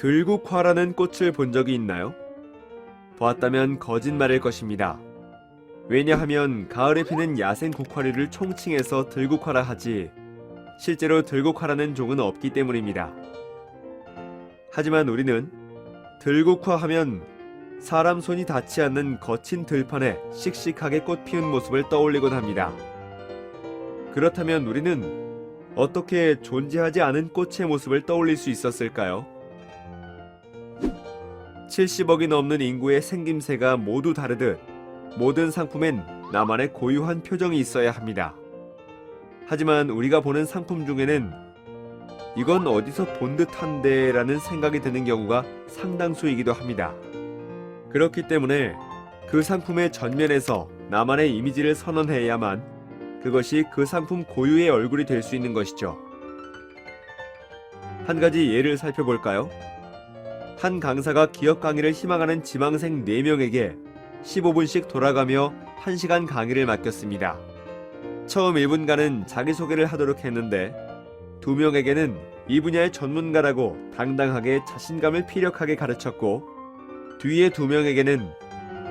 들국화라는 꽃을 본 적이 있나요? 보았다면 거짓말일 것입니다. 왜냐하면 가을에 피는 야생 국화류를 총칭해서 들국화라 하지 실제로 들국화라는 종은 없기 때문입니다. 하지만 우리는 들국화 하면 사람 손이 닿지 않는 거친 들판에 씩씩하게 꽃 피운 모습을 떠올리곤 합니다. 그렇다면 우리는 어떻게 존재하지 않은 꽃의 모습을 떠올릴 수 있었을까요? 70억이 넘는 인구의 생김새가 모두 다르듯 모든 상품엔 나만의 고유한 표정이 있어야 합니다. 하지만 우리가 보는 상품 중에는 이건 어디서 본 듯한데 라는 생각이 드는 경우가 상당수이기도 합니다. 그렇기 때문에 그 상품의 전면에서 나만의 이미지를 선언해야만 그것이 그 상품 고유의 얼굴이 될 수 있는 것이죠. 한 가지 예를 살펴볼까요? 한 강사가 기업 강의를 희망하는 지망생 4명에게 15분씩 돌아가며 1시간 강의를 맡겼습니다. 처음 1분간은 자기소개를 하도록 했는데 2명에게는 이 분야의 전문가라고 당당하게 자신감을 피력하게 가르쳤고 뒤에 2명에게는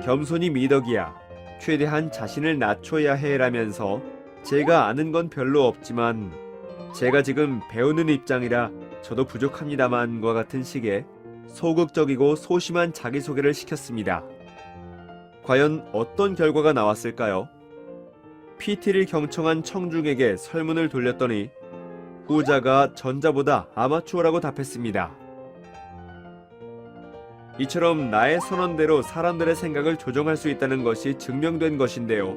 겸손히 미덕이야, 최대한 자신을 낮춰야 해 라면서 제가 아는 건 별로 없지만 제가 지금 배우는 입장이라 저도 부족합니다만과 같은 식의 소극적이고 소심한 자기소개를 시켰습니다. 과연 어떤 결과가 나왔을까요? PT를 경청한 청중에게 설문을 돌렸더니 후자가 전자보다 아마추어라고 답했습니다. 이처럼 나의 선언대로 사람들의 생각을 조정할 수 있다는 것이 증명된 것인데요.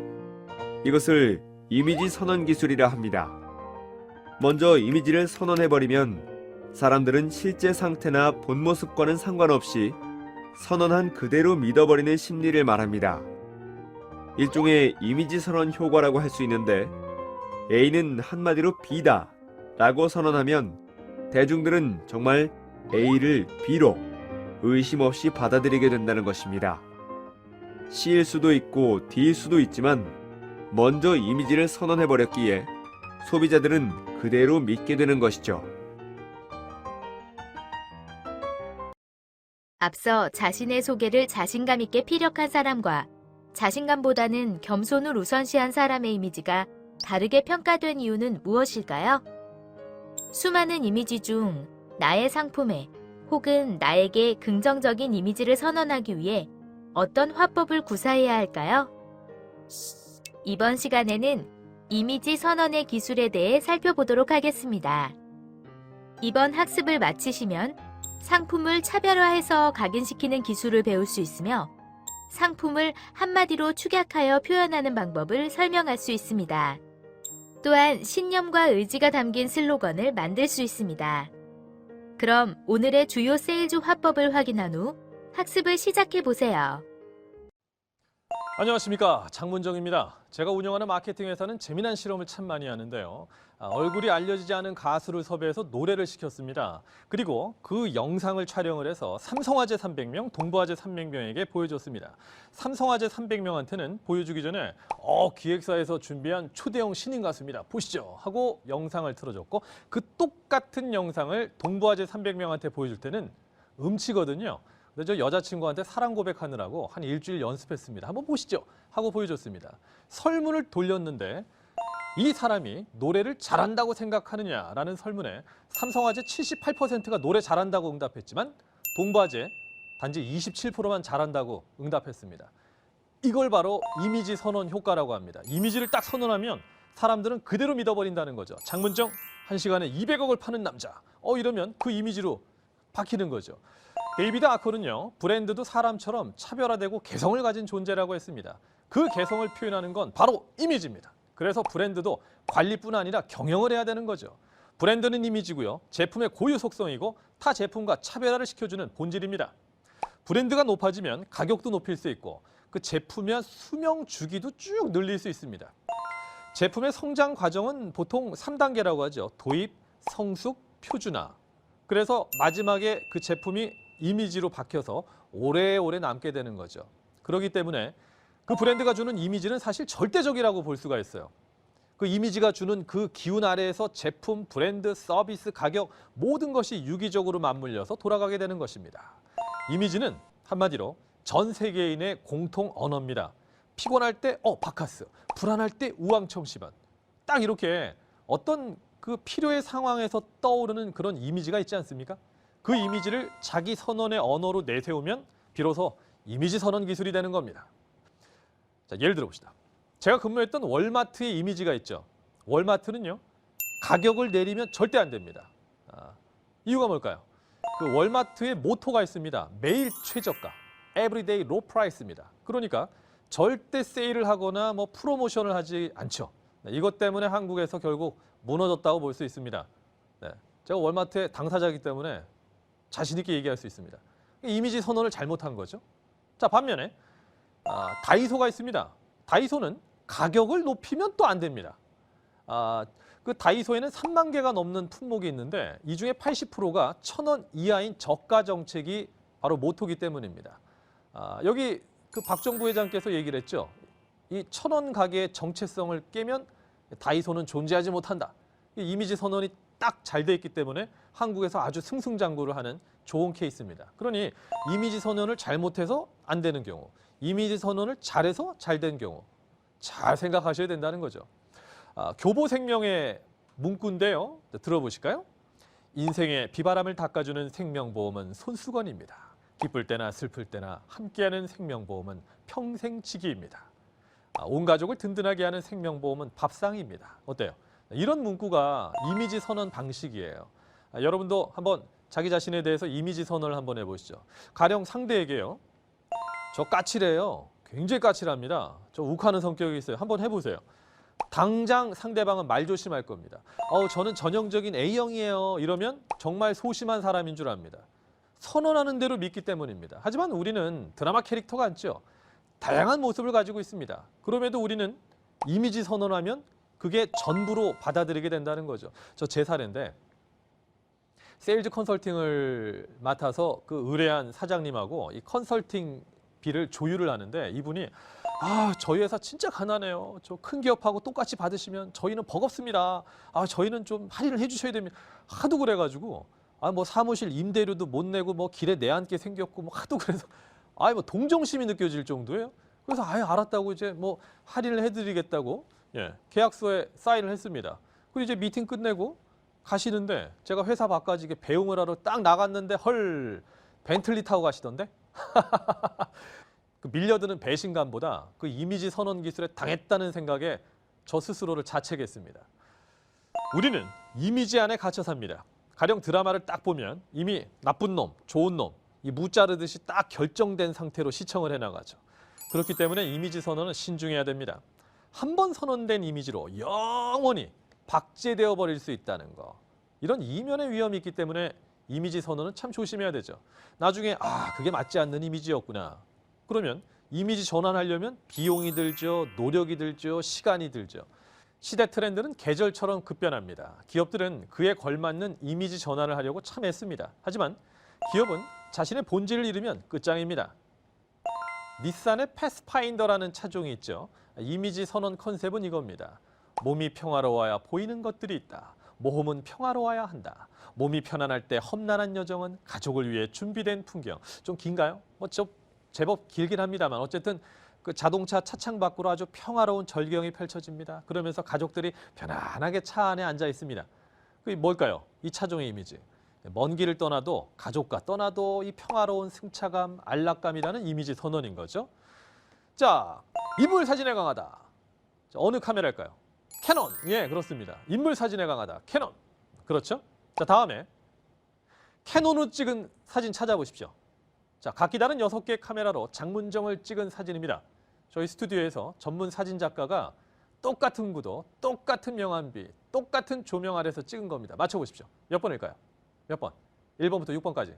이것을 이미지 선언 기술이라 합니다. 먼저 이미지를 선언해버리면 사람들은 실제 상태나 본 모습과는 상관없이 선언한 그대로 믿어버리는 심리를 말합니다. 일종의 이미지 선언 효과라고 할 수 있는데 A는 한마디로 B다 라고 선언하면 대중들은 정말 A를 B로 의심 없이 받아들이게 된다는 것입니다. C일 수도 있고 D일 수도 있지만 먼저 이미지를 선언해버렸기에 소비자들은 그대로 믿게 되는 것이죠. 앞서 자신의 소개를 자신감 있게 피력한 사람과 자신감보다는 겸손을 우선시한 사람의 이미지가 다르게 평가된 이유는 무엇일까요? 수많은 이미지 중 나의 상품에 혹은 나에게 긍정적인 이미지를 선언하기 위해 어떤 화법을 구사해야 할까요? 이번 시간에는 이미지 선언의 기술에 대해 살펴보도록 하겠습니다. 이번 학습을 마치시면 상품을 차별화해서 각인시키는 기술을 배울 수 있으며 상품을 한마디로 축약하여 표현하는 방법을 설명할 수 있습니다. 또한 신념과 의지가 담긴 슬로건을 만들 수 있습니다. 그럼 오늘의 주요 세일즈 화법을 확인한 후 학습을 시작해 보세요. 안녕하십니까, 장문정입니다. 제가 운영하는 마케팅 회사는 재미난 실험을 참 많이 하는데요. 얼굴이 알려지지 않은 가수를 섭외해서 노래를 시켰습니다. 그리고 그 영상을 촬영을 해서 삼성화재 300명, 동부화재 300명에게 보여줬습니다. 삼성화재 300명한테는 보여주기 전에 기획사에서 준비한 초대형 신인 가수입니다. 보시죠 하고 영상을 틀어줬고 그 똑같은 영상을 동부화재 300명한테 보여줄 때는 음치거든요. 근데 저 여자친구한테 사랑 고백하느라고 한 일주일 연습했습니다. 한번 보시죠 하고 보여줬습니다. 설문을 돌렸는데 이 사람이 노래를 잘한다고 생각하느냐라는 설문에 삼성화재 78%가 노래 잘한다고 응답했지만 동부화재 단지 27%만 잘한다고 응답했습니다. 이걸 바로 이미지 선언 효과라고 합니다. 이미지를 딱 선언하면 사람들은 그대로 믿어버린다는 거죠. 장문정 1시간에 200억을 파는 남자. 이러면 그 이미지로 박히는 거죠. 데이비드 아컬은요, 브랜드도 사람처럼 차별화되고 개성을 가진 존재라고 했습니다. 그 개성을 표현하는 건 바로 이미지입니다. 그래서 브랜드도 관리뿐 아니라 경영을 해야 되는 거죠. 브랜드는 이미지고요. 제품의 고유 속성이고 타 제품과 차별화를 시켜주는 본질입니다. 브랜드가 높아지면 가격도 높일 수 있고 그 제품의 수명 주기도 쭉 늘릴 수 있습니다. 제품의 성장 과정은 보통 3단계라고 하죠. 도입, 성숙, 표준화. 그래서 마지막에 그 제품이 이미지로 박혀서 오래오래 남게 되는 거죠. 그렇기 때문에 그 브랜드가 주는 이미지는 사실 절대적이라고 볼 수가 있어요. 그 이미지가 주는 그 기운 아래에서 제품, 브랜드, 서비스, 가격 모든 것이 유기적으로 맞물려서 돌아가게 되는 것입니다. 이미지는 한마디로 전 세계인의 공통 언어입니다. 피곤할 때 바카스, 불안할 때 우왕청심환. 딱 이렇게 어떤 그 필요의 상황에서 떠오르는 그런 이미지가 있지 않습니까? 그 이미지를 자기 선언의 언어로 내세우면 비로소 이미지 선언 기술이 되는 겁니다. 자, 예를 들어 봅시다. 제가 근무했던 월마트의 이미지가 있죠. 월마트는요, 가격을 내리면 절대 안 됩니다. 이유가 뭘까요? 그 월마트의 모토가 있습니다. 매일 최저가, everyday low price입니다. 그러니까 절대 세일을 하거나 뭐 프로모션을 하지 않죠. 이것 때문에 한국에서 결국 무너졌다고 볼 수 있습니다. 네, 제가 월마트의 당사자이기 때문에 자신 있게 얘기할 수 있습니다. 이미지 선언을 잘못한 거죠. 자, 반면에 다이소가 있습니다. 다이소는 가격을 높이면 또 안 됩니다. 그 다이소에는 3만 개가 넘는 품목이 있는데 이 중에 80%가 1,000원 이하인 저가 정책이 바로 모토기 때문입니다. 여기 그 박정부 회장께서 얘기를 했죠. 이 1,000원 가게의 정체성을 깨면 다이소는 존재하지 못한다. 이 이미지 선언이 딱 잘 돼 있기 때문에 한국에서 아주 승승장구를 하는 좋은 케이스입니다. 그러니 이미지 선언을 잘못해서 안 되는 경우, 이미지 선언을 잘해서 잘 된 경우 잘 생각하셔야 된다는 거죠. 교보생명의 문구인데요. 들어보실까요? 인생의 비바람을 닦아주는 생명보험은 손수건입니다. 기쁠 때나 슬플 때나 함께하는 생명보험은 평생지기입니다. 온 가족을 든든하게 하는 생명보험은 밥상입니다. 어때요? 이런 문구가 이미지 선언 방식이에요. 여러분도 한번 자기 자신에 대해서 이미지 선언을 한번 해보시죠. 가령 상대에게요. 저 까칠해요. 굉장히 까칠합니다. 저 욱하는 성격이 있어요. 한번 해보세요. 당장 상대방은 말 조심할 겁니다. 저는 전형적인 A형이에요. 이러면 정말 소심한 사람인 줄 압니다. 선언하는 대로 믿기 때문입니다. 하지만 우리는 드라마 캐릭터 같죠. 다양한 모습을 가지고 있습니다. 그럼에도 우리는 이미지 선언하면 그게 전부로 받아들이게 된다는 거죠. 저 제 사례인데 세일즈 컨설팅을 맡아서 그 의뢰한 사장님하고 이 컨설팅비를 조율을 하는데 이분이 저희 회사 진짜 가난해요. 저 큰 기업하고 똑같이 받으시면 저희는 버겁습니다. 저희는 좀 할인을 해주셔야 됩니다. 하도 그래가지고 뭐 사무실 임대료도 못 내고 뭐 길에 내앉게 생겼고 뭐 하도 그래서 뭐 동정심이 느껴질 정도예요. 그래서 알았다고 이제 뭐 할인을 해드리겠다고 계약서에 사인을 했습니다. 그리고 이제 미팅 끝내고 가시는데 제가 회사 밖까지 배웅을 하러 딱 나갔는데 헐 벤틀리 타고 가시던데 그 밀려드는 배신감보다 그 이미지 선언 기술에 당했다는 생각에 저 스스로를 자책했습니다. 우리는 이미지 안에 갇혀 삽니다. 가령 드라마를 딱 보면 이미 나쁜 놈, 좋은 놈, 이 무자르듯이 딱 결정된 상태로 시청을 해나가죠. 그렇기 때문에 이미지 선언은 신중해야 됩니다. 한 번 선언된 이미지로 영원히 박제되어 버릴 수 있다는 거. 이런 이면의 위험이 있기 때문에 이미지 선언은 참 조심해야 되죠. 나중에 그게 맞지 않는 이미지였구나. 그러면 이미지 전환하려면 비용이 들죠, 노력이 들죠, 시간이 들죠. 시대 트렌드는 계절처럼 급변합니다. 기업들은 그에 걸맞는 이미지 전환을 하려고 참 애씁니다. 하지만 기업은 자신의 본질을 잃으면 끝장입니다. 닛산의 패스파인더라는 차종이 있죠. 이미지 선언 컨셉은 이겁니다. 몸이 평화로워야 보이는 것들이 있다. 모험은 평화로워야 한다. 몸이 편안할 때 험난한 여정은 가족을 위해 준비된 풍경. 좀 긴가요? 제법 길긴 합니다만 어쨌든 그 자동차 차창 밖으로 아주 평화로운 절경이 펼쳐집니다. 그러면서 가족들이 편안하게 차 안에 앉아 있습니다. 그게 뭘까요? 이 차종의 이미지. 먼 길을 떠나도 가족과 떠나도 이 평화로운 승차감, 안락감이라는 이미지 선언인 거죠. 자, 인물 사진에 강하다. 자, 어느 카메라일까요? 캐논. 예, 그렇습니다. 인물 사진에 강하다. 캐논. 그렇죠? 자, 다음에 캐논으로 찍은 사진 찾아보십시오. 자, 각기 다른 6개의 카메라로 장문정을 찍은 사진입니다. 저희 스튜디오에서 전문 사진 작가가 똑같은 구도, 똑같은 명암비, 똑같은 조명 아래서 찍은 겁니다. 맞춰보십시오. 몇 번일까요? 몇 번? 1번부터 6번까지.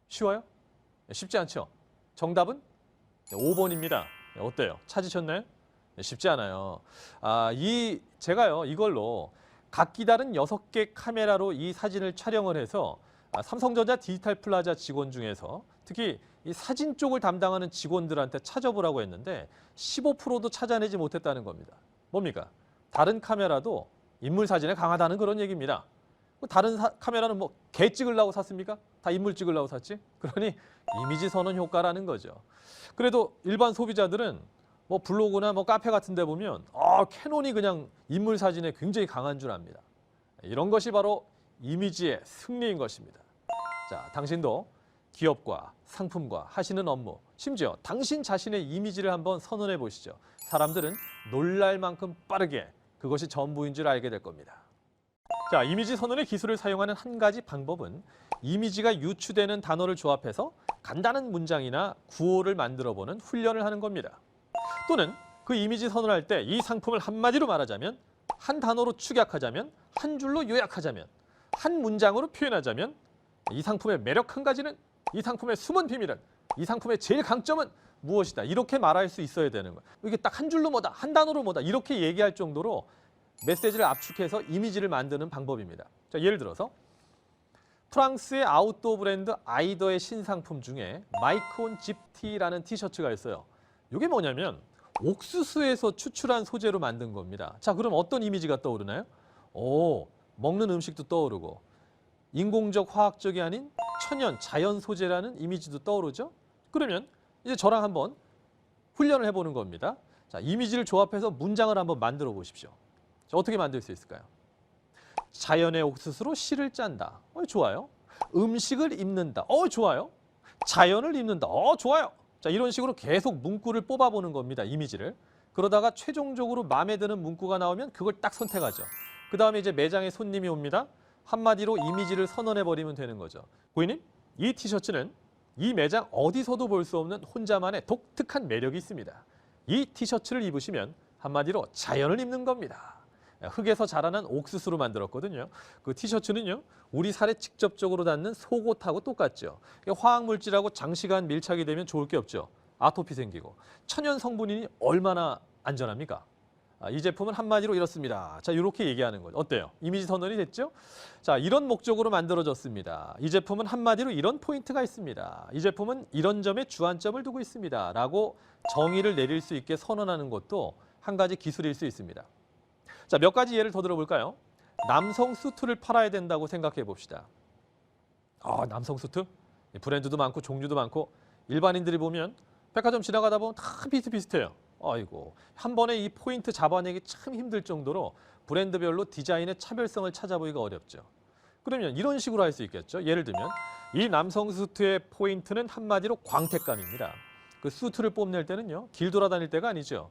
쉬워요? 쉽지 않죠? 정답은 5번입니다. 어때요? 찾으셨나요? 쉽지 않아요. 제가요, 이걸로 각기 다른 6개 카메라로 이 사진을 촬영을 해서 삼성전자 디지털 플라자 직원 중에서 특히 이 사진 쪽을 담당하는 직원들한테 찾아보라고 했는데 15%도 찾아내지 못했다는 겁니다. 뭡니까? 다른 카메라도 인물 사진에 강하다는 그런 얘기입니다. 다른 카메라는 뭐 개 찍으려고 샀습니까? 다 인물 찍으려고 샀지? 그러니 이미지 선언 효과라는 거죠. 그래도 일반 소비자들은 뭐 블로그나 뭐 카페 같은 데 보면 캐논이 그냥 인물 사진에 굉장히 강한 줄 압니다. 이런 것이 바로 이미지의 승리인 것입니다. 자, 당신도 기업과 상품과 하시는 업무, 심지어 당신 자신의 이미지를 한번 선언해 보시죠. 사람들은 놀랄 만큼 빠르게 그것이 전부인 줄 알게 될 겁니다. 자, 이미지 선언의 기술을 사용하는 한 가지 방법은 이미지가 유추되는 단어를 조합해서 간단한 문장이나 구호를 만들어 보는 훈련을 하는 겁니다. 또는 그 이미지 선언할 때 이 상품을 한마디로 말하자면, 한 단어로 축약하자면, 한 줄로 요약하자면, 한 문장으로 표현하자면 이 상품의 매력 한 가지는, 이 상품의 숨은 비밀은, 이 상품의 제일 강점은 무엇이다. 이렇게 말할 수 있어야 되는 거예요. 이게 딱 한 줄로 뭐다, 한 단어로 뭐다 이렇게 얘기할 정도로 메시지를 압축해서 이미지를 만드는 방법입니다. 자, 예를 들어서 프랑스의 아웃도어 브랜드 아이더의 신상품 중에 마이크온 집티라는 티셔츠가 있어요. 이게 뭐냐면 옥수수에서 추출한 소재로 만든 겁니다. 자, 그럼 어떤 이미지가 떠오르나요? 먹는 음식도 떠오르고 인공적 화학적이 아닌 천연 자연 소재라는 이미지도 떠오르죠? 그러면 이제 저랑 한번 훈련을 해보는 겁니다. 자, 이미지를 조합해서 문장을 한번 만들어 보십시오. 자, 어떻게 만들 수 있을까요? 자연의 옥수수로 씨를 짠다. 좋아요. 음식을 입는다. 좋아요. 자연을 입는다. 좋아요. 자, 이런 식으로 계속 문구를 뽑아보는 겁니다. 이미지를. 그러다가 최종적으로 마음에 드는 문구가 나오면 그걸 딱 선택하죠. 그 다음에 이제 매장에 손님이 옵니다. 한마디로 이미지를 선언해버리면 되는 거죠. 고객님, 이 티셔츠는 이 매장 어디서도 볼 수 없는 혼자만의 독특한 매력이 있습니다. 이 티셔츠를 입으시면 한마디로 자연을 입는 겁니다. 흙에서 자라난 옥수수로 만들었거든요. 그 티셔츠는요, 우리 살에 직접적으로 닿는 속옷하고 똑같죠. 화학물질하고 장시간 밀착이 되면 좋을 게 없죠. 아토피 생기고. 천연 성분이니 얼마나 안전합니까? 이 제품은 한마디로 이렇습니다. 자, 이렇게 얘기하는 거죠. 어때요? 이미지 선언이 됐죠? 자, 이런 목적으로 만들어졌습니다. 이 제품은 한마디로 이런 포인트가 있습니다. 이 제품은 이런 점에 주안점을 두고 있습니다. 라고 정의를 내릴 수 있게 선언하는 것도 한 가지 기술일 수 있습니다. 자, 몇 가지 예를 더 들어볼까요? 남성 수트를 팔아야 된다고 생각해 봅시다. 남성 수트? 브랜드도 많고 종류도 많고 일반인들이 보면 백화점 지나가다 보면 다 비슷비슷해요. 아이고, 한 번에 이 포인트 잡아내기 참 힘들 정도로 브랜드별로 디자인의 차별성을 찾아보기가 어렵죠. 그러면 이런 식으로 할 수 있겠죠. 예를 들면 이 남성 수트의 포인트는 한마디로 광택감입니다. 그 수트를 뽐낼 때는요, 길 돌아다닐 때가 아니죠.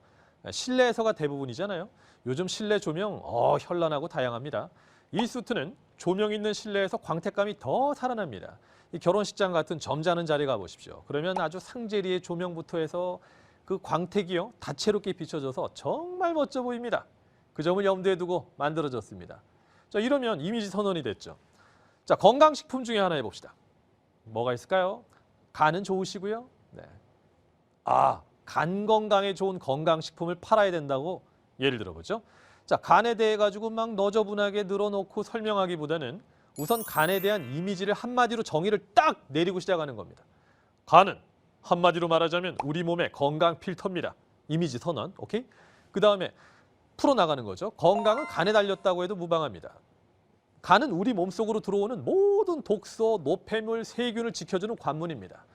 실내에서가 대부분이잖아요. 요즘 실내 조명 현란하고 다양합니다. 이 수트는 조명 있는 실내에서 광택감이 더 살아납니다. 이 결혼식장 같은 점잖은 자리 가보십시오. 그러면 아주 상제리의 조명부터 해서 그 광택이요, 다채롭게 비춰져서 정말 멋져 보입니다. 그 점을 염두에 두고 만들어졌습니다. 자, 이러면 이미지 선언이 됐죠. 자, 건강식품 중에 하나 해봅시다. 뭐가 있을까요? 간은 좋으시고요. 네. 간 건강에 좋은 건강식품을 팔아야 된다고 예를 들어보죠. 자, 간에 대해 가지고 막 너저분하게 늘어놓고 설명하기보다는 우선 간에 대한 이미지를 한마디로 정의를 딱 내리고 시작하는 겁니다. 간은 한마디로 말하자면 우리 몸의 건강 필터입니다. 이미지 선언, 오케이? 그 다음에 풀어나가는 거죠. 건강은 간에 달렸다고 해도 무방합니다. 간은 우리 몸속으로 들어오는 모든 독소, 노폐물, 세균을 지켜주는 관문입니다.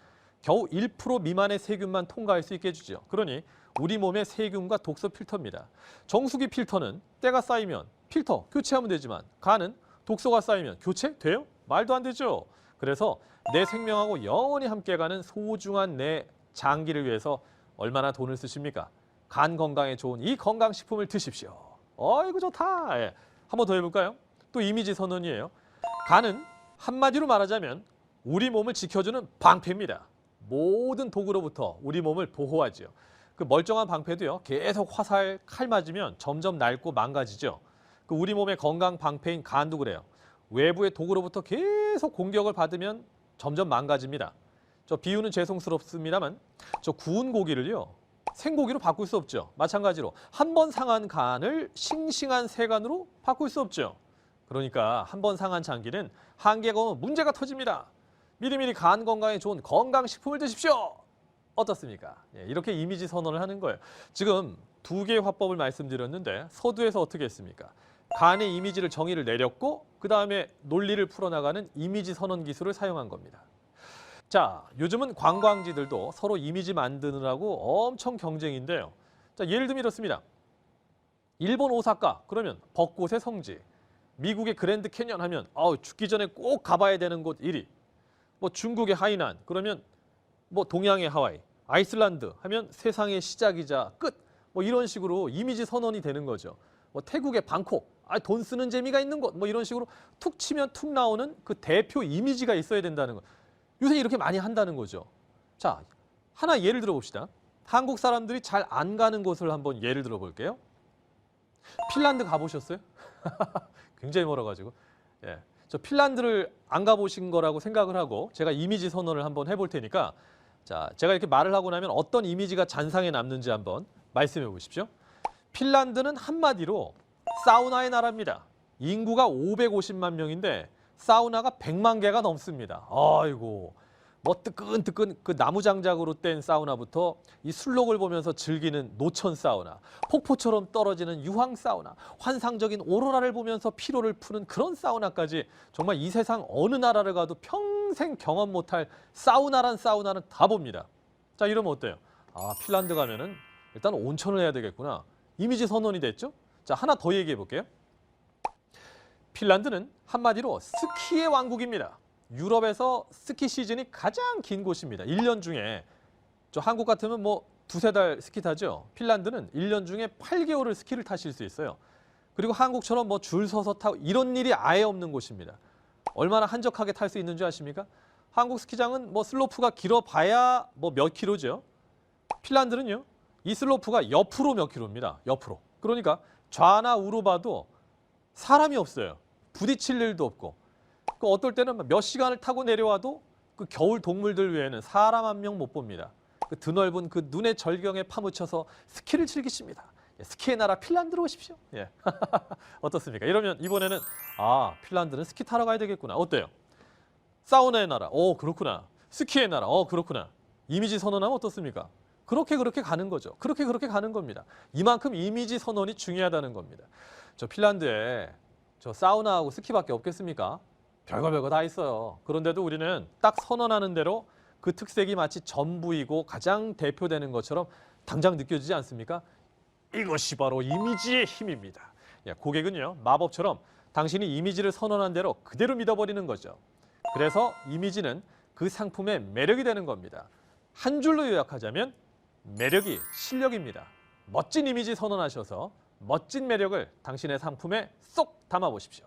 겨우 1% 미만의 세균만 통과할 수 있게 해주죠. 그러니 우리 몸의 세균과 독소 필터입니다. 정수기 필터는 때가 쌓이면 필터 교체하면 되지만 간은 독소가 쌓이면 교체돼요? 말도 안 되죠. 그래서 내 생명하고 영원히 함께 가는 소중한 내 장기를 위해서 얼마나 돈을 쓰십니까? 간 건강에 좋은 이 건강식품을 드십시오. 이거 좋다. 예. 한번 더 해볼까요? 또 이미지 선언이에요. 간은 한마디로 말하자면 우리 몸을 지켜주는 방패입니다. 모든 독으로부터 우리 몸을 보호하죠. 그 멀쩡한 방패도요, 계속 화살, 칼 맞으면 점점 낡고 망가지죠. 그 우리 몸의 건강 방패인 간도 그래요. 외부의 독으로부터 계속 공격을 받으면 점점 망가집니다. 저 비유는 죄송스럽습니다만 저 구운 고기를요, 생고기로 바꿀 수 없죠. 마찬가지로 한 번 상한 간을 싱싱한 새간으로 바꿀 수 없죠. 그러니까 한 번 상한 장기는 한계가 오면 문제가 터집니다. 미리미리 간 건강에 좋은 건강식품을 드십시오. 어떻습니까? 예, 이렇게 이미지 선언을 하는 거예요. 지금 두 개의 화법을 말씀드렸는데 서두에서 어떻게 했습니까? 간의 이미지를 정의를 내렸고 그 다음에 논리를 풀어나가는 이미지 선언 기술을 사용한 겁니다. 자, 요즘은 관광지들도 서로 이미지 만드느라고 엄청 경쟁인데요. 자, 예를 들면 이렇습니다. 일본 오사카 그러면 벚꽃의 성지, 미국의 그랜드 캐년 하면 죽기 전에 꼭 가봐야 되는 곳 1위, 뭐 중국의 하이난 그러면 뭐 동양의 하와이, 아이슬란드 하면 세상의 시작이자 끝, 뭐 이런 식으로 이미지 선언이 되는 거죠. 뭐 태국의 방콕, 돈 쓰는 재미가 있는 곳, 뭐 이런 식으로 툭 치면 툭 나오는 그 대표 이미지가 있어야 된다는 거. 요새 이렇게 많이 한다는 거죠. 자, 하나 예를 들어봅시다. 한국 사람들이 잘 안 가는 곳을 한번 예를 들어볼게요. 핀란드 가보셨어요? 굉장히 멀어가지고. 예, 저 핀란드를 안 가보신 거라고 생각을 하고 제가 이미지 선언을 한번 해볼 테니까 자, 제가 이렇게 말을 하고 나면 어떤 이미지가 잔상에 남는지 한번 말씀해 보십시오. 핀란드는 한마디로 사우나의 나라입니다. 인구가 550만 명인데 사우나가 100만 개가 넘습니다. 아이고, 뭐 뜨끈뜨끈 그 나무 장작으로 뗀 사우나부터 이 술록을 보면서 즐기는 노천 사우나, 폭포처럼 떨어지는 유황 사우나, 환상적인 오로라를 보면서 피로를 푸는 그런 사우나까지 정말 이 세상 어느 나라를 가도 평생 경험 못할 사우나란 사우나는 다 봅니다. 자, 이러면 어때요? 핀란드 가면은 일단 온천을 해야 되겠구나. 이미지 선언이 됐죠? 자, 하나 더 얘기해 볼게요. 핀란드는 한마디로 스키의 왕국입니다. 유럽에서 스키 시즌이 가장 긴 곳입니다. 1년 중에 저 한국 같으면 뭐 두세 달 스키 타죠. 핀란드는 1년 중에 8개월을 스키를 타실 수 있어요. 그리고 한국처럼 뭐 줄 서서 타고 이런 일이 아예 없는 곳입니다. 얼마나 한적하게 탈 수 있는 줄 아십니까? 한국 스키장은 뭐 슬로프가 길어봐야 뭐 몇 킬로죠. 핀란드는요. 이 슬로프가 옆으로 몇 킬로입니다. 옆으로. 그러니까 좌나 우로 봐도 사람이 없어요. 부딪힐 일도 없고. 그 어떨 때는 몇 시간을 타고 내려와도 그 겨울 동물들 외에는 사람 한 명 못 봅니다. 그 드넓은 그 눈의 절경에 파묻혀서 스키를 즐기십니다. 예, 스키의 나라 핀란드로 오십시오. 예. 어떻습니까? 이러면 이번에는 핀란드는 스키 타러 가야 되겠구나. 어때요? 사우나의 나라. 그렇구나. 스키의 나라. 그렇구나. 이미지 선언하면 어떻습니까? 그렇게 가는 거죠. 그렇게 가는 겁니다. 이만큼 이미지 선언이 중요하다는 겁니다. 저 핀란드에 저 사우나하고 스키밖에 없겠습니까? 별거 다 있어요. 그런데도 우리는 딱 선언하는 대로 그 특색이 마치 전부이고 가장 대표되는 것처럼 당장 느껴지지 않습니까? 이것이 바로 이미지의 힘입니다. 예, 고객은요, 마법처럼 당신이 이미지를 선언한 대로 그대로 믿어버리는 거죠. 그래서 이미지는 그 상품의 매력이 되는 겁니다. 한 줄로 요약하자면 매력이 실력입니다. 멋진 이미지 선언하셔서 멋진 매력을 당신의 상품에 쏙 담아보십시오.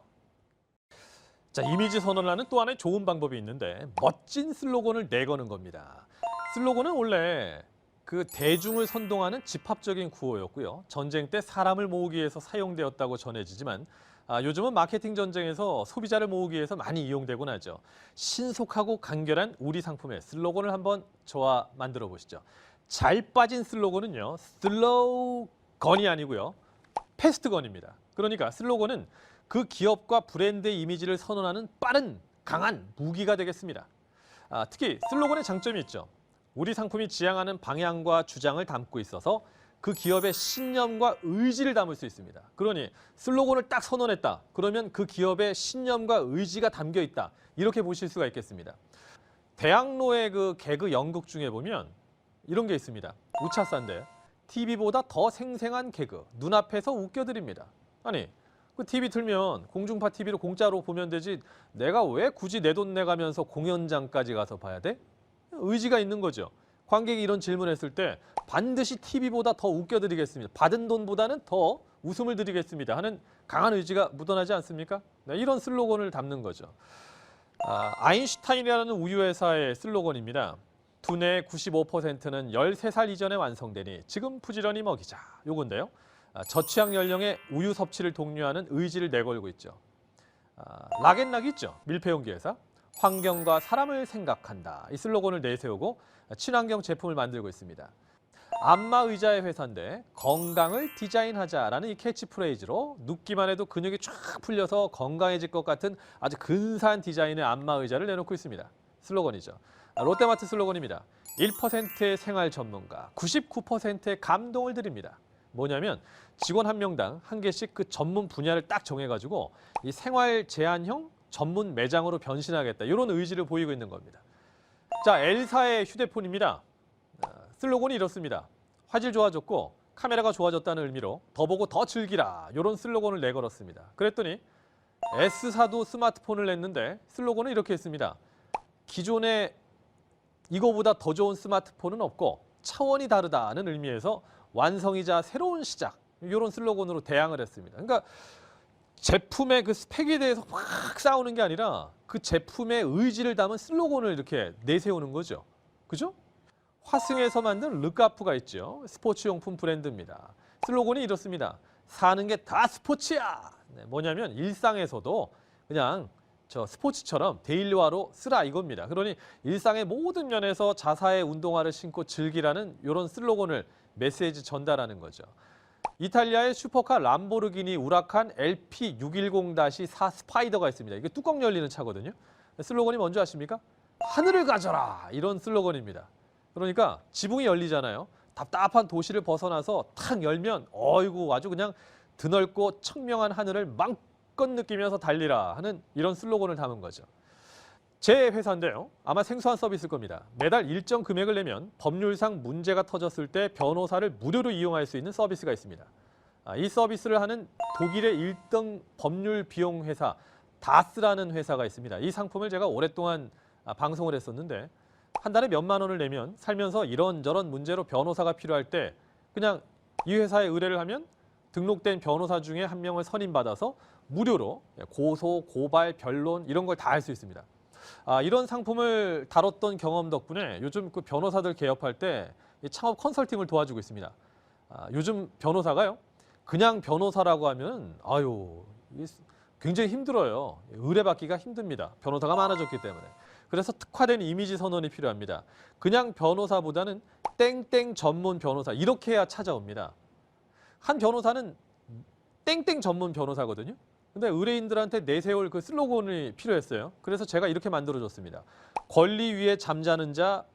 자, 이미지 선언을 하는 또 하나의 좋은 방법이 있는데 멋진 슬로건을 내거는 겁니다. 슬로건은 원래 그 대중을 선동하는 집합적인 구호였고요. 전쟁 때 사람을 모으기 위해서 사용되었다고 전해지지만 요즘은 마케팅 전쟁에서 소비자를 모으기 위해서 많이 이용되곤 하죠. 신속하고 간결한 우리 상품의 슬로건을 한번 저와 만들어 보시죠. 잘 빠진 슬로건은요. 슬로건이 아니고요. 패스트건입니다. 그러니까 슬로건은 그 기업과 브랜드의 이미지를 선언하는 빠른, 강한 무기가 되겠습니다. 특히 슬로건의 장점이 있죠. 우리 상품이 지향하는 방향과 주장을 담고 있어서 그 기업의 신념과 의지를 담을 수 있습니다. 그러니 슬로건을 딱 선언했다. 그러면 그 기업의 신념과 의지가 담겨 있다. 이렇게 보실 수가 있겠습니다. 대학로의 그 개그 연극 중에 보면 이런 게 있습니다. 우차사인데 TV보다 더 생생한 개그, 눈앞에서 웃겨드립니다. 아니, 그 TV 틀면 공중파 TV로 공짜로 보면 되지 내가 왜 굳이 내 돈 내가면서 공연장까지 가서 봐야 돼? 의지가 있는 거죠. 관객이 이런 질문했을 때 반드시 TV보다 더 웃겨드리겠습니다. 받은 돈보다는 더 웃음을 드리겠습니다 하는 강한 의지가 묻어나지 않습니까? 네, 이런 슬로건을 담는 거죠. 아인슈타인이라는 우유회사의 슬로건입니다. 두뇌의 95%는 13살 이전에 완성되니 지금 부지런히 먹이자. 요건데요. 저취향 연령의 우유 섭취를 독려하는 의지를 내걸고 있죠. 락앤락이 있죠. 밀폐용기 회사. 환경과 사람을 생각한다. 이 슬로건을 내세우고 친환경 제품을 만들고 있습니다. 안마 의자의 회사인데 건강을 디자인하자라는 이 캐치프레이즈로 눕기만 해도 근육이 쫙 풀려서 건강해질 것 같은 아주 근사한 디자인의 안마 의자를 내놓고 있습니다. 슬로건이죠. 롯데마트 슬로건입니다. 1%의 생활 전문가, 99%의 감동을 드립니다. 뭐냐면 직원 한 명당 한 개씩 그 전문 분야를 딱 정해가지고 이 생활 제한형 전문 매장으로 변신하겠다. 이런 의지를 보이고 있는 겁니다. 자, L사의 휴대폰입니다. 슬로건이 이렇습니다. 화질 좋아졌고 카메라가 좋아졌다는 의미로 더 보고 더 즐기라. 이런 슬로건을 내걸었습니다. 그랬더니 S사도 스마트폰을 냈는데 슬로건은 이렇게 했습니다. 기존에 이거보다 더 좋은 스마트폰은 없고 차원이 다르다는 의미에서 완성이자 새로운 시작. 이런 슬로건으로 대항을 했습니다. 그러니까 제품의 그 스펙에 대해서 확 싸우는 게 아니라 그 제품의 의지를 담은 슬로건을 이렇게 내세우는 거죠. 그죠? 화승에서 만든 르카프가 있죠. 스포츠용품 브랜드입니다. 슬로건이 이렇습니다. 사는 게 다 스포츠야. 네, 뭐냐면 일상에서도 그냥 저 스포츠처럼 데일리화로 쓰라 이겁니다. 그러니 일상의 모든 면에서 자사의 운동화를 신고 즐기라는 이런 슬로건을 메시지 전달하는 거죠. 이탈리아의 슈퍼카 람보르기니 우라칸 LP610-4 스파이더가 있습니다. 이게 뚜껑 열리는 차거든요. 슬로건이 뭔지 아십니까? 하늘을 가져라 이런 슬로건입니다. 그러니까 지붕이 열리잖아요. 답답한 도시를 벗어나서 탁 열면 어이구 아주 그냥 드넓고 청명한 하늘을 마음껏 느끼면서 달리라 하는 이런 슬로건을 담은 거죠. 제 회사인데요. 아마 생소한 서비스일 겁니다. 매달 일정 금액을 내면 법률상 문제가 터졌을 때 변호사를 무료로 이용할 수 있는 서비스가 있습니다. 이 서비스를 하는 독일의 1등 법률 비용 회사 다스라는 회사가 있습니다. 이 상품을 제가 오랫동안 방송을 했었는데 한 달에 몇만 원을 내면 살면서 이런저런 문제로 변호사가 필요할 때 그냥 이 회사에 의뢰를 하면 등록된 변호사 중에 한 명을 선임받아서 무료로 고소, 고발, 변론 이런 걸 다 할 수 있습니다. 이런 상품을 다뤘던 경험 덕분에 요즘 그 변호사들 개업할 때 창업 컨설팅을 도와주고 있습니다. 요즘 변호사가요. 그냥 변호사라고 하면 굉장히 힘들어요. 의뢰받기가 힘듭니다. 변호사가 많아졌기 때문에. 그래서 특화된 이미지 선언이 필요합니다. 그냥 변호사보다는 땡땡 전문 변호사 이렇게 해야 찾아옵니다. 한 변호사는 땡땡 전문 변호사거든요. 근데 의뢰인들한테 내세울 그 슬로건이 필요했어요. 그래서 제가 이렇게 만들어줬습니다. 권리 위에 잠자는 자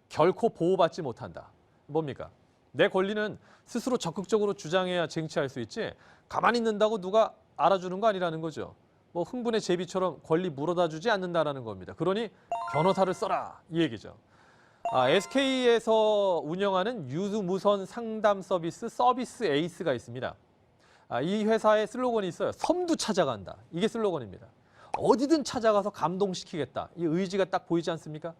결코 보호받지 못한다. 뭡니까? 내 권리는 스스로 적극적으로 주장해야 쟁취할 수 있지 가만히 있는다고 누가 알아주는 거 아니라는 거죠. 뭐 흥분의 제비처럼 권리 물어다 주지 않는다라는 겁니다. 그러니 변호사를 써라 이 얘기죠. SK에서 운영하는 유무선 상담 서비스 서비스 에이스가 있습니다. 이 회사의 슬로건이 있어요. 섬도 찾아간다. 이게 슬로건입니다. 어디든 찾아가서 감동시키겠다. 이 의지가 딱 보이지 않습니까?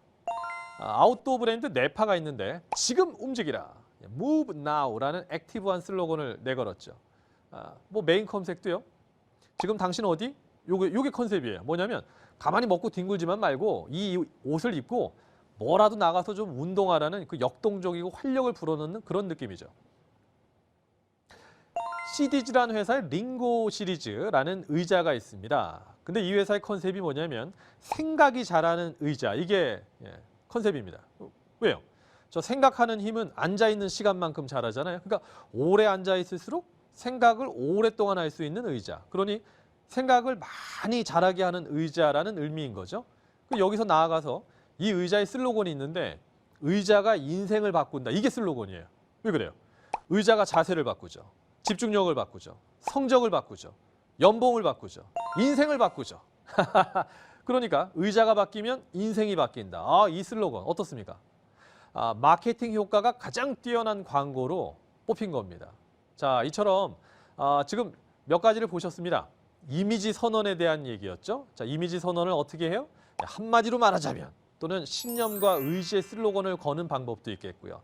아웃도어 브랜드 네파가 있는데 지금 움직이라. Move Now라는 액티브한 슬로건을 내걸었죠. 뭐 메인 검색도요. 지금 당신 어디? 요게 컨셉이에요. 뭐냐면 가만히 먹고 뒹굴지만 말고 이 옷을 입고 뭐라도 나가서 좀 운동하라는 그 역동적이고 활력을 불어넣는 그런 느낌이죠. CDG라는 회사의 링고 시리즈라는 의자가 있습니다. 근데 이 회사의 컨셉이 뭐냐면 생각이 잘하는 의자. 이게 컨셉입니다. 왜요? 저 생각하는 힘은 앉아있는 시간만큼 잘하잖아요. 그러니까 오래 앉아있을수록 생각을 오랫동안 할 수 있는 의자. 그러니 생각을 많이 잘하게 하는 의자라는 의미인 거죠. 여기서 나아가서 이 의자의 슬로건이 있는데 의자가 인생을 바꾼다. 이게 슬로건이에요. 왜 그래요? 의자가 자세를 바꾸죠. 집중력을 바꾸죠. 성적을 바꾸죠. 연봉을 바꾸죠. 인생을 바꾸죠. 그러니까 의자가 바뀌면 인생이 바뀐다. 이 슬로건 어떻습니까? 마케팅 효과가 가장 뛰어난 광고로 뽑힌 겁니다. 자, 이처럼 지금 몇 가지를 보셨습니다. 이미지 선언에 대한 얘기였죠. 자, 이미지 선언을 어떻게 해요? 한마디로 말하자면 또는 신념과 의지의 슬로건을 거는 방법도 있겠고요.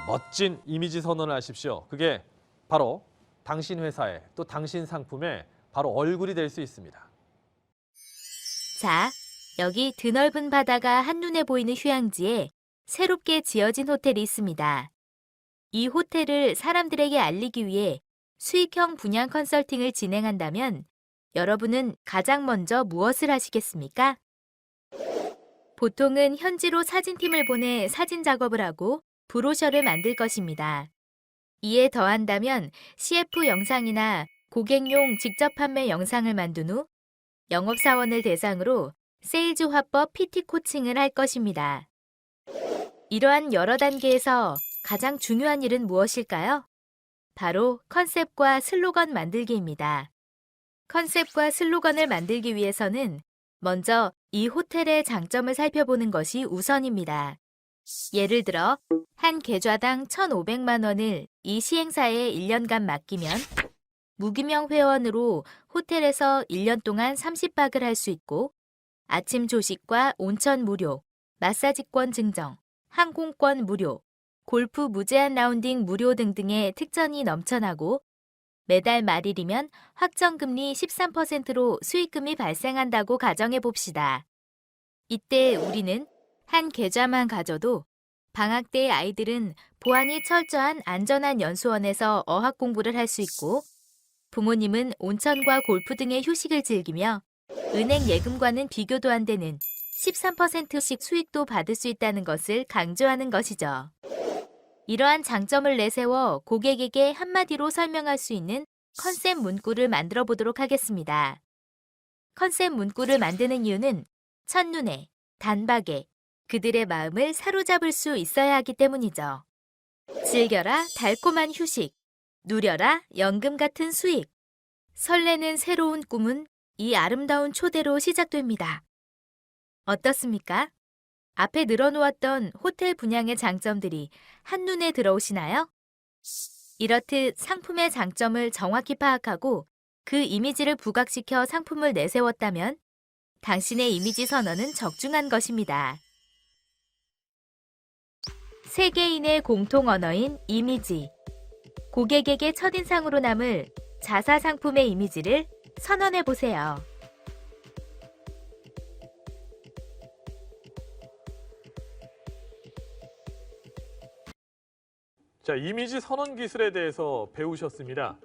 멋진 이미지 선언을 하십시오. 그게 바로 당신 회사의 또 당신 상품의 바로 얼굴이 될 수 있습니다. 자, 여기 드넓은 바다가 한눈에 보이는 휴양지에 새롭게 지어진 호텔이 있습니다. 이 호텔을 사람들에게 알리기 위해 수익형 분양 컨설팅을 진행한다면 여러분은 가장 먼저 무엇을 하시겠습니까? 보통은 현지로 사진팀을 보내 사진 작업을 하고 브로셔를 만들 것입니다. 이에 더한다면 CF 영상이나 고객용 직접 판매 영상을 만든 후 영업사원을 대상으로 세일즈 화법 PT 코칭을 할 것입니다. 이러한 여러 단계에서 가장 중요한 일은 무엇일까요? 바로 컨셉과 슬로건 만들기입니다. 컨셉과 슬로건을 만들기 위해서는 먼저 이 호텔의 장점을 살펴보는 것이 우선입니다. 예를 들어 한 계좌당 1,500만 원을 이 시행사에 1년간 맡기면 무기명 회원으로 호텔에서 1년 동안 30박을 할 수 있고 아침 조식과 온천 무료, 마사지권 증정, 항공권 무료, 골프 무제한 라운딩 무료 등등의 특전이 넘쳐나고 매달 말일이면 확정금리 13%로 수익금이 발생한다고 가정해 봅시다. 이때 우리는 한 계좌만 가져도 방학 때 아이들은 보안이 철저한 안전한 연수원에서 어학 공부를 할 수 있고 부모님은 온천과 골프 등의 휴식을 즐기며 은행 예금과는 비교도 안 되는 13%씩 수익도 받을 수 있다는 것을 강조하는 것이죠. 이러한 장점을 내세워 고객에게 한마디로 설명할 수 있는 컨셉 문구를 만들어 보도록 하겠습니다. 컨셉 문구를 만드는 이유는 첫눈에, 단박에 그들의 마음을 사로잡을 수 있어야 하기 때문이죠. 즐겨라 달콤한 휴식, 누려라 연금 같은 수익, 설레는 새로운 꿈은 이 아름다운 초대로 시작됩니다. 어떻습니까? 앞에 늘어놓았던 호텔 분양의 장점들이 한눈에 들어오시나요? 이렇듯 상품의 장점을 정확히 파악하고 그 이미지를 부각시켜 상품을 내세웠다면 당신의 이미지 선언은 적중한 것입니다. 세계인의 공통 언어인 이미지. 고객에게 첫인상으로 남을 자사 상품의 이미지를 선언해 보세요. 자, 이미지 선언 기술에 대해서 배우셨습니다.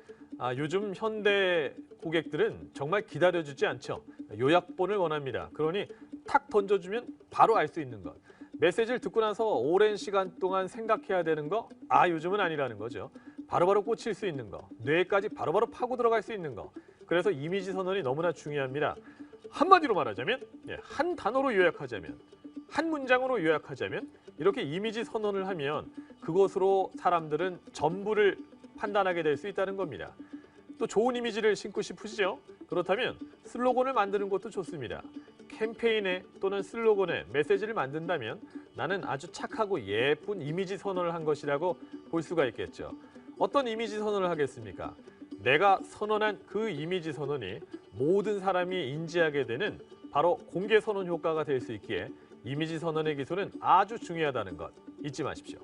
요즘 현대 고객들은 정말 기다려주지 않죠. 요약본을 원합니다. 그러니 탁 던져주면 바로 알 수 있는 것. 메시지를 듣고 나서 오랜 시간 동안 생각해야 되는 거, 요즘은 아니라는 거죠. 바로바로 꽂힐 수 있는 거, 뇌까지 바로바로 파고 들어갈 수 있는 거. 그래서 이미지 선언이 너무나 중요합니다. 한마디로 말하자면, 한 단어로 요약하자면, 한 문장으로 요약하자면 이렇게 이미지 선언을 하면 그것으로 사람들은 전부를 판단하게 될 수 있다는 겁니다. 또 좋은 이미지를 심고 싶으시죠? 그렇다면 슬로건을 만드는 것도 좋습니다. 캠페인에 또는 슬로건에 메시지를 만든다면 나는 아주 착하고 예쁜 이미지 선언을 한 것이라고 볼 수가 있겠죠. 어떤 이미지 선언을 하겠습니까? 내가 선언한 그 이미지 선언이 모든 사람이 인지하게 되는 바로 공개 선언 효과가 될 수 있기에 이미지 선언의 기술은 아주 중요하다는 것 잊지 마십시오.